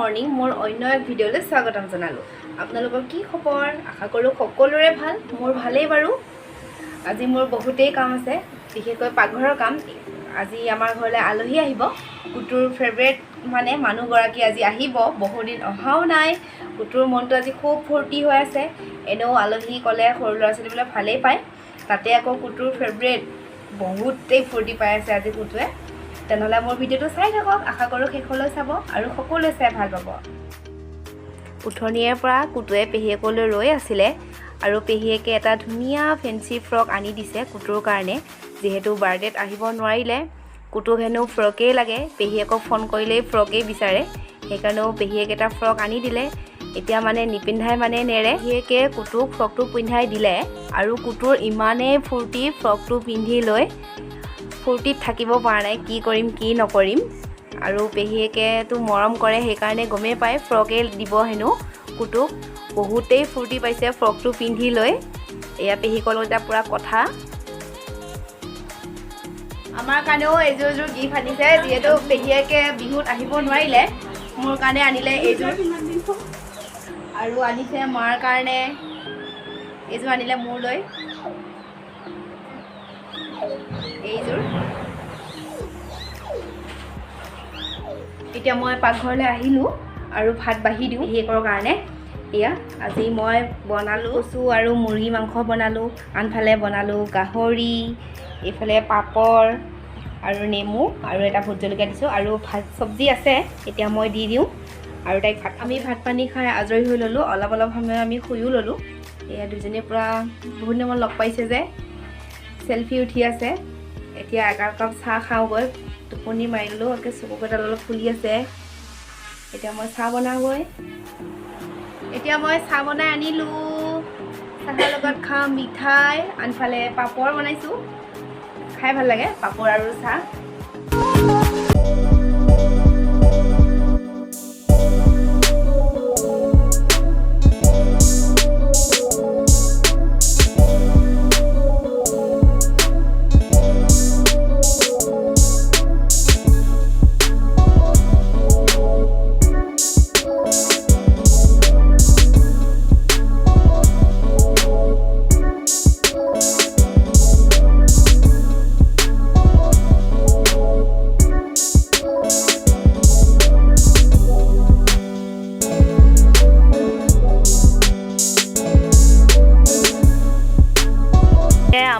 Morning মোৰ অন্য এক ভিডিঅ'লৈ স্বাগতম জনালোঁ। আপোনালোকৰ কি খবৰ? আশা কৰোঁ সকলোৰে ভাল। মোৰ ভালেই বাৰু। আজি মোৰ বহুতেই কাম আছে, বিশেষকৈ পাকঘৰৰ কাম। আজি আমাৰ ঘৰলৈ আলহী আহিব। কুটুৰ ফেভৰেট মানে মানুহগৰাকী আজি আহিব। বহুদিন অহাও নাই। কুটুৰ মনটো আজি খুব ফূৰ্তি হৈ আছে। এনেও আলহী ক'লে সৰু ল'ৰা ছোৱালীবিলাক ভালেই পায়, তাতে আকৌ কুটুৰ ফেভৰেট, বহুতেই ফূৰ্তি পাই আছে আজি কুটুৱে। তেনেহ'লে মোৰ ভিডিঅ'টো চাই থাকক। আশা কৰোঁ শেষলৈ চাব আৰু সকলোৱে চাই ভাল পাব। উঠনিৰে পৰা কুটুৱে পেহীয়েকলৈ ৰৈ আছিলে আৰু পেহীয়েকে এটা ধুনীয়া ফেঞ্চি ফ্ৰক আনি দিছে কুটুৰ কাৰণে। যিহেতু বাৰ্থডেত আহিব নোৱাৰিলে, কুটুক হেনো ফ্ৰকেই লাগে, পেহীয়েকক ফোন কৰিলেই ফ্ৰকেই বিচাৰে। সেইকাৰণেও পেহীয়েক এটা ফ্ৰক আনি দিলে। এতিয়া মানে নিপিন্ধাই মানে নেৰে। পেহীয়েকে কুটুক ফ্ৰকটো পিন্ধাই দিলে আৰু কুটুৰ ইমানেই ফূৰ্তি ফ্ৰকটো পিন্ধি লৈ ফূৰ্তিত থাকিব পৰা নাই, কি কৰিম কি নকৰিম। আৰু পেহীয়েকেতো মৰম কৰে, সেইকাৰণে গমেই পায় ফ্ৰকে দিব হেনো কুটুক। বহুতেই ফূৰ্তি পাইছে ফ্ৰকটো পিন্ধি লৈ। এয়া পেহীকৰ লগত এতিয়া পূৰা কথা। আমাৰ কাৰণেও এযোৰ গিফ্ট আনিছে, যিহেতু পেহীয়েকে বিহুত আহিব নোৱাৰিলে। মোৰ কাৰণে আনিলে এইযোৰ, আৰু আনিছে মাৰ কাৰণে এইযোৰ, আনিলে মোৰলৈ এইযোৰ। এতিয়া মই পাকঘৰলৈ আহিলোঁ আৰু ভাত বাঢ়ি দিওঁ পেহীয়েকৰ কাৰণে। এয়া আজি মই বনালোঁ কচু আৰু মুৰ্গী মাংস বনালোঁ, আনফালে বনালোঁ গাহৰি, এইফালে পাপৰ আৰু নেমু আৰু এটা ভোট জলকীয়া দিছোঁ, আৰু চব্জি আছে। এতিয়া মই দি দিওঁ আৰু তাইক আমি ভাত পানী খাই আজৰি হৈ ল'লোঁ। অলপ সময় আমি শুইও ল'লোঁ। এয়া দুজনীয়ে পূৰা বহুত দিনৰ মূৰত লগ পাইছে যে চেলফি উঠি আছে। এতিয়া একাপ চাহ খাওঁগৈ, টোপনি মাৰি ল'লোঁ। একে চকুকেইডাল অলপ ফুলি আছে। এতিয়া মই চাহ বনাওঁগৈ। এতিয়া মই চাহ বনাই আনিলোঁ। চাহৰ লগত খাওঁ মিঠাই, আনফালে পাপৰ বনাইছোঁ। খাই ভাল লাগে পাপৰ আৰু চাহ।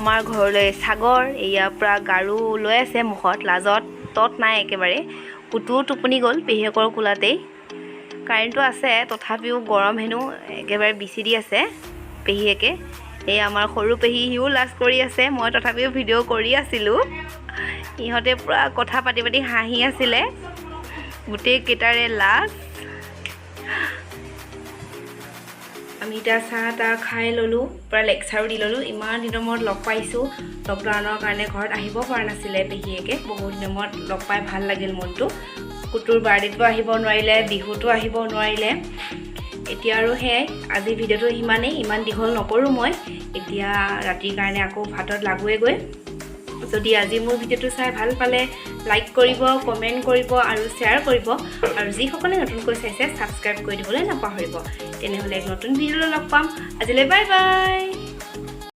আমাৰ ঘৰলৈ সাগৰ ইয়াৰ পৰা গাৰু লৈ আছে মুখত, লাজত তত নাই একেবাৰে। কুটুও টোপনি গ'ল পেহীয়েকৰ কোলাতেই। কাৰেণ্টটো আছে, তথাপিও গৰম হেনো একেবাৰে বিচি দি আছে পেহীয়েকে। এই আমাৰ সৰু পেহী, সিও লাজ কৰি আছে। মই তথাপিও ভিডিঅ' কৰি আছিলোঁ। ইহঁতে পূৰা কথা পাতি হাঁহি আছিলে, গোটেইকেইটাৰে লাজ। আমি এতিয়া চাহ তাহ খাই ল'লোঁ, পূৰা লেকচাৰো দি ল'লোঁ। ইমান দিনৰ মূৰত লগ পাইছোঁ। লকডাউনৰ কাৰণে ঘৰত আহিব পৰা নাছিলে পেহীয়েকে। বহুত দিনৰ মূৰত লগ পাই ভাল লাগিল মনটো। কুটুৰ বাৰ্থডেটো আহিব নোৱাৰিলে, বিহুতো আহিব নোৱাৰিলে। এতিয়া আৰু সেয়াই, আজি ভিডিঅ'টো সিমানেই, ইমান দীঘল নকৰোঁ মই। এতিয়া ৰাতিৰ কাৰণে আকৌ ভাতত লাগোৱেগৈ। যদি আজি মোৰ ভিডিঅ'টো চাই ভাল পালে লাইক কৰিব, কমেণ্ট কৰিব আৰু শ্বেয়াৰ কৰিব। আৰু যিসকলে নতুনকৈ চাইছে ছাবস্ক্ৰাইব কৰি দিবলৈ নাপাহৰিব। তেনেহ'লে এক নতুন ভিডিঅ'লৈ লগ পাম। আজিলৈ বাই বাই।